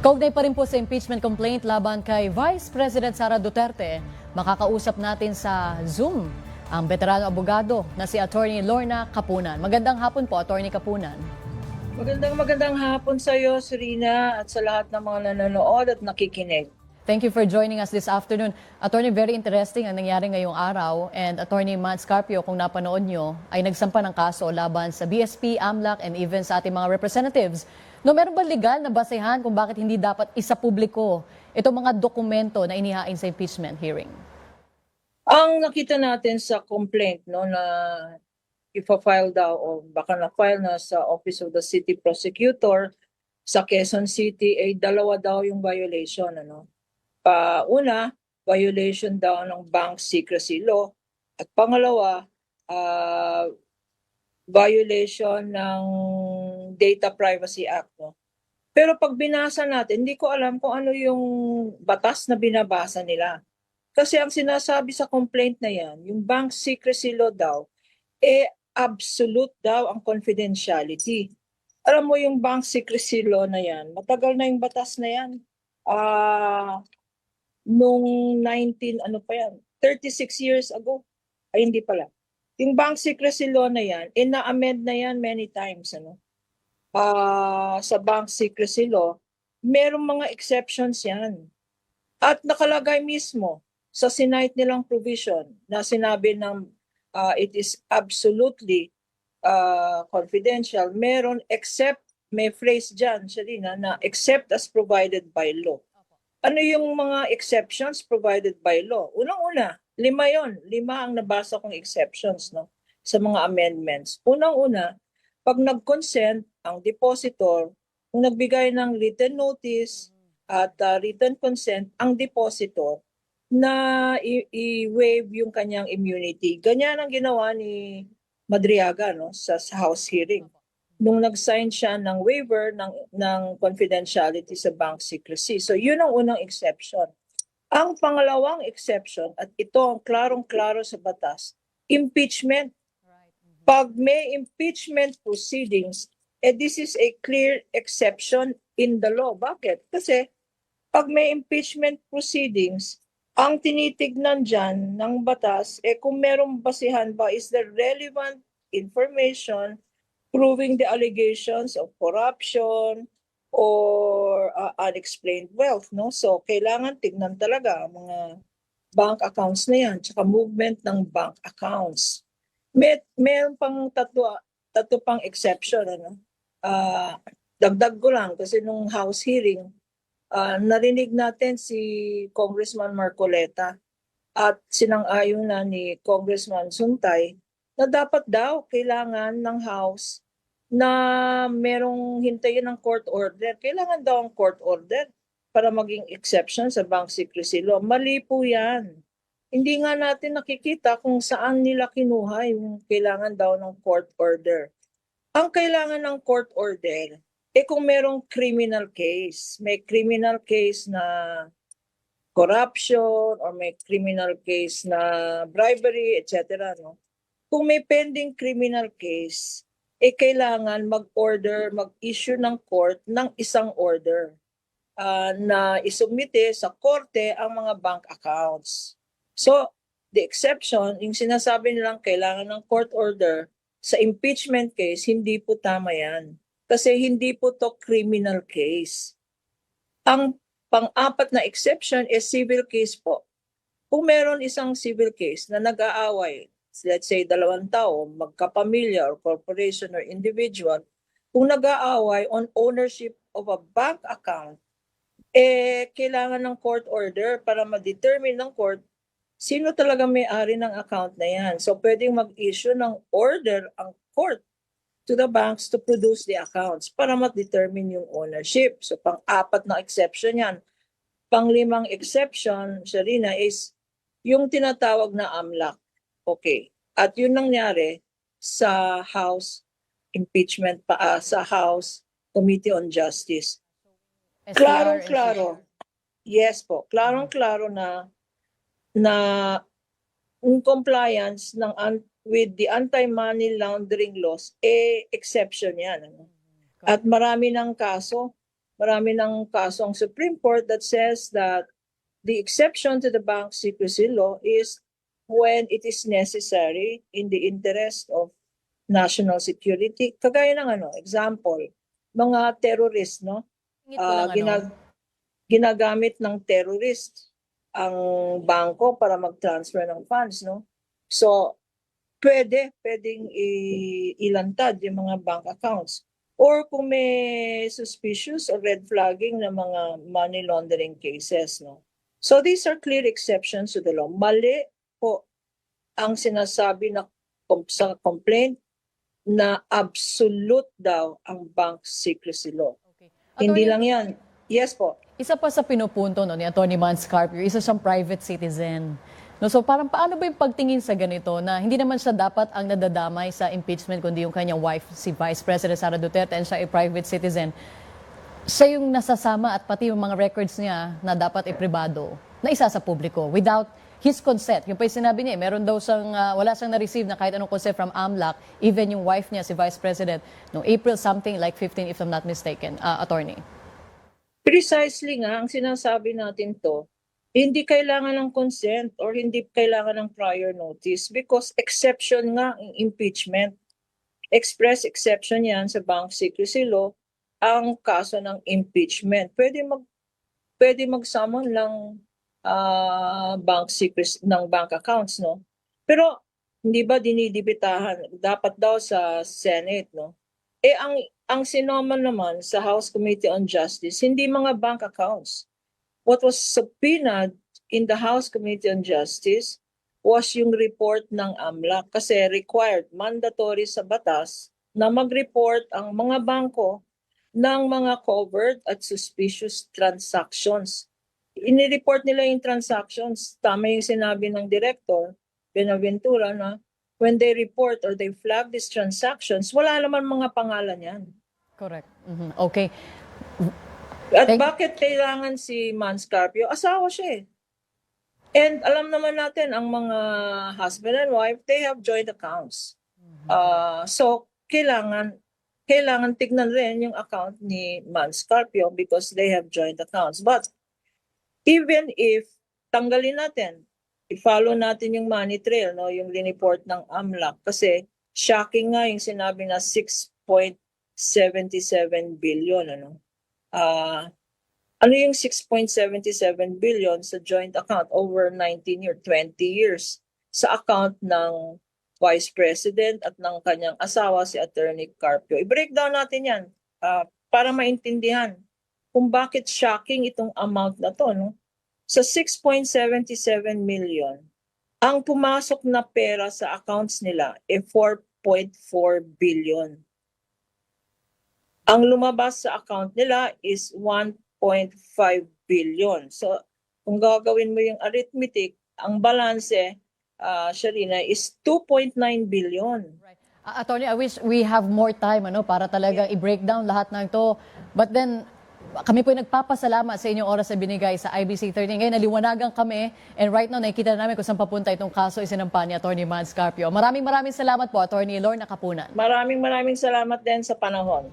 Kaugnay pa rin po sa impeachment complaint laban kay Vice President Sara Duterte, makakausap natin sa Zoom ang veterano abogado na si Attorney Lorna Capunan. Magandang hapon po, Attorney Capunan. Magandang hapon sa iyo, Serena, at sa lahat ng mga nanonood at nakikinig. Thank you for joining us this afternoon. Attorney, very interesting ang nangyari ngayong araw. And Attorney Matt Scarpio, kung napanood nyo, ay nagsampa ng kaso laban sa BSP, AMLAC, and even sa ating mga representatives. No, meron ba legal na basehan kung bakit hindi dapat isapubliko itong mga dokumento na inihain sa impeachment hearing? Ang nakita natin sa complaint na ipa-file daw o baka na-file na sa Office of the City Prosecutor sa Quezon City ay dalawa daw yung violation. Una, violation daw ng Bank Secrecy Law at pangalawa, violation ng Data Privacy Act. Pero pag binasa natin, hindi ko alam kung ano yung batas na binabasa nila. Kasi ang sinasabi sa complaint na yan, yung Bank Secrecy Law daw, absolute daw ang confidentiality. Alam mo yung Bank Secrecy Law na yan, matagal na yung batas na yan. Nung 36 years ago. Ay, hindi pala. Yung Bank Secrecy Law na yan, na-amend na yan many times. Sa Bank Secrecy Law, merong mga exceptions yan. At nakalagay mismo sa sinite nilang provision na sinabi ng it is absolutely confidential. Meron except, may phrase dyan, Shalina, na except as provided by law. Ano yung mga exceptions provided by law? Unang-una, 5 yon. 5 ang nabasa kong exceptions sa mga amendments. Unang-una, pag nag-consent ang depositor, kung nagbigay ng written notice at written consent ang depositor na i-waive yung kanyang immunity. Ganyan ang ginawa ni Madriaga sa House hearing. Nung nag-sign siya ng waiver ng confidentiality sa bank secrecy. So yun ang unang exception. Ang pangalawang exception, at ito ang klarong-klaro sa batas, impeachment. Pag may impeachment proceedings, this is a clear exception in the law. Bakit? Kasi pag may impeachment proceedings, ang tinitignan dyan ng batas, kung merong basihan ba, is the relevant information proving the allegations of corruption or unexplained wealth. So, kailangan tignan talaga ang mga bank accounts na yan, tsaka movement ng bank accounts. Meron pang tatlo pang exception. Dagdag ko lang kasi nung House hearing, narinig natin si Congressman Marcoleta at sinang-ayon na ni Congressman Suntay na dapat daw kailangan ng House na merong hintayin ng court order. Kailangan daw ang court order para maging exception sa Bank Secrecy Law. Mali po yan. Hindi nga natin nakikita kung saan nila kinuha yung kailangan daw ng court order. Ang kailangan ng court order, kung merong criminal case, may criminal case na corruption or may criminal case na bribery, etc. Kung may pending criminal case, kailangan mag-issue ng court ng isang order na isubmite sa korte ang mga bank accounts. So, the exception, yung sinasabi nilang kailangan ng court order sa impeachment case, hindi po tama yan. Kasi hindi po to criminal case. Ang pang-apat na exception is civil case po. Kung meron isang civil case na nag-aaway, let's say 2 tao, magkapamilya or corporation or individual, kung nag-aaway on ownership of a bank account, kailangan ng court order para ma-determine ng court sino talaga may-ari ng account na yan. So pwedeng mag-issue ng order ang court to the banks to produce the accounts para ma-determine yung ownership. So pang-4 na exception yan. Pang-5 exception, Sharina, is yung tinatawag na AMLAC. Okay. At yun nangyari sa House impeachment sa House Committee on Justice. Klarong-klaro. Yes po. Klarong-klaro na yung compliance with the anti-money laundering laws, exception yan. At marami ng kaso marami ng kaso ang Supreme Court that says that the exception to the bank secrecy law is when it is necessary in the interest of national security. Kagaya ng example, mga terrorist, no? Ingit ko lang, Ginagamit ng terrorist ang bangko para mag-transfer ng funds, no? So, pwedeng ilantad yung mga bank accounts. Or kung may suspicious or red flagging na mga money laundering cases, no? So, these are clear exceptions to the law. Mali po ang sinasabi na sa complaint na absolute daw ang bank secrecy law. Okay. Hindi Attorney, lang yan. Yes po. isa pa sa pinupunto ni Attorney Manscarpio, isa siyang private citizen. No, so parang paano ba yung pagtingin sa ganito na hindi naman siya dapat ang nadadamay sa impeachment kundi yung kanyang wife, si Vice President Sara Duterte, and siya ay private citizen. Siya yung nasasama at pati yung mga records niya na dapat ipribado na isa sa publiko without his consent. Yung pa yung sinabi niya, meron daw siyang, wala siyang na-receive na kahit anong consent from AMLAC, even yung wife niya, si Vice President, no, April something like 15 if I'm not mistaken, attorney. Precisely nga, ang sinasabi natin to, hindi kailangan ng consent or hindi kailangan ng prior notice because exception nga ang impeachment. Express exception yan sa bank secrecy law ang kaso ng impeachment. Pwede mag-summon lang bank secrecy ng bank accounts, no? Pero hindi ba dinidibitahan dapat daw sa Senate, no? Ang sinoman naman sa House Committee on Justice, hindi mga bank accounts. What was subpoenaed in the House Committee on Justice was yung report ng AMLAC kasi required, mandatory sa batas na mag-report ang mga bangko ng mga covered at suspicious transactions. Inireport nila yung transactions. Tama yung sinabi ng director, Benaventura, na when they report or they flag these transactions, wala naman mga pangalan yan. Correct. Okay. At bakit kailangan si Manscarpio? Asawa siya eh. And alam naman natin, ang mga husband and wife, they have joint accounts. So, kailangan tignan rin yung account ni Manscarpio because they have joint accounts. But even if tanggalin natin, i-follow natin yung money trail, no, yung report ng AMLAC kasi shocking nga yung sinabi na 6.77 billion, ano? Ano yung 6.77 billion sa joint account over 19 years, 20 years sa account ng Vice President at ng kanyang asawa si Attorney Carpio. I-breakdown natin yan para maintindihan kung bakit shocking itong amount na to, no? Sa 6.77 million, ang pumasok na pera sa accounts nila ay 4.4 billion. Ang lumabas sa account nila is 1.5 billion. So, kung gagawin mo yung arithmetic, ang balanse, Sharina, is 2.9 billion. Right. Attorney, I wish we have more time para talaga i-breakdown lahat ng ito. But then, kami po nagpapasalamat sa inyong oras na binigay sa IBC 13. Ngayon, naliwanagan kami and right now, nakikita na namin kung saan papunta itong kaso isinampa ni Attorney Manscarpio. Maraming salamat po, Attorney Lorna Kapunan. Maraming salamat din sa panahon.